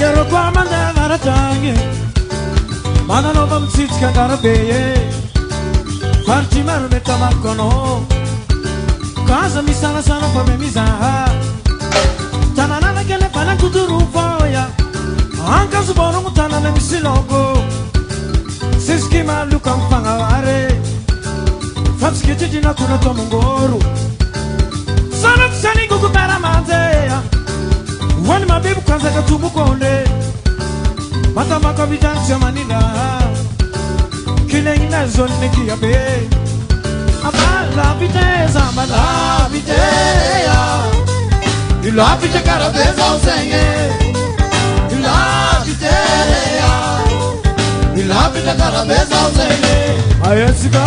yaro kwa manda varatange mana no bam sits kangarabe farti maru meta makono casa mi sana sana pa me mizaha tanana na kele pana kuduru foya anka zuboro mutana na misilogo siski malu kampanga ware fatski jina kuna tomongoro sana sani kukutara manzeya wani mabibu kanza katubu konde mata maka vijansi manina kile ina zoni neki ya be amala viteza amala viteya ila vite karabeza usenge ila viteya ila vite karabeza usenge ayesika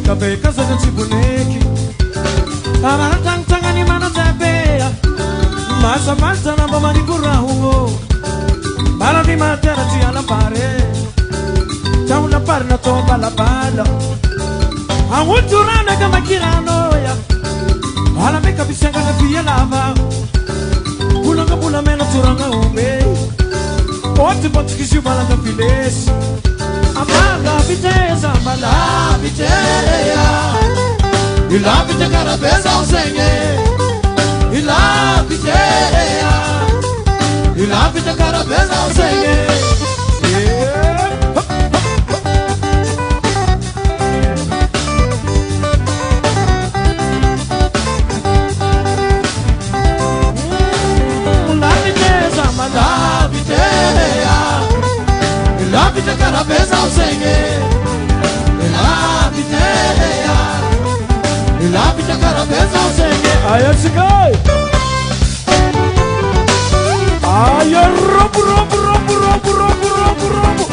Kafe kasa na chibuneki amara tang tangani mana tepeya masa masa na bamani kurahungo mara di matera ti ala pare chau na par na to bala bala awuturana kama kirano ya ala meka bisanga na pia lava bulanga bula mena turanga umbe oti bot kisi bala da files amala viteza amala viteya ila vite karabeza usenge ila viteya ila vite karabeza usenge ila viteza amala viteya ila vite karabeza usenge ila viteya ila vite karabeza usenge ayasikai ayarobu robu robu robu robu robu robu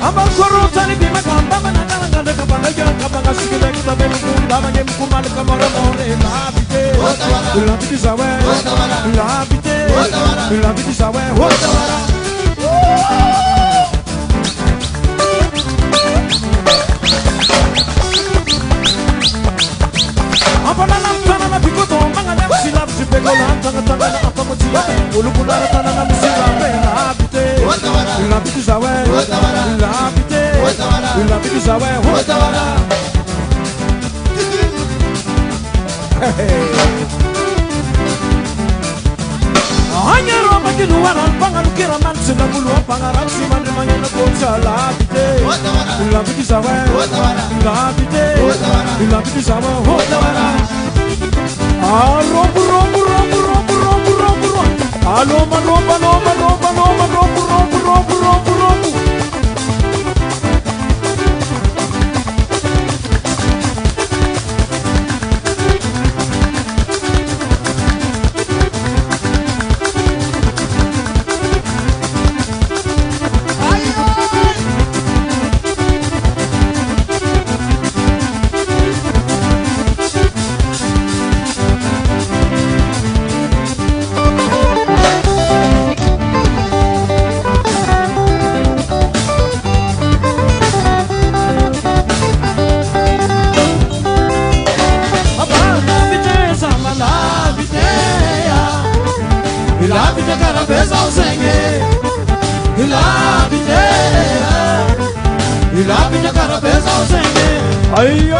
amakoro tani bima kamba manana nganda kapanga kapanga sikile kitabeni kunda manye mkumali kamara more ila vite ila vite sawe ila vite ila vite sawe hotawara Apana tana na pikoto mangale sila pego la tana tana na pamotia ulukula tana na misila na bite la bite sawe la bite sawe hotawara anyero makinu wana pangalu kira mansila bulu pangaran si mande mangena kocha la bite sawe la bite sawe hotawara robu robu robu robu robu robu aloma roba roba roba roba robu robu robu robu robu Ay,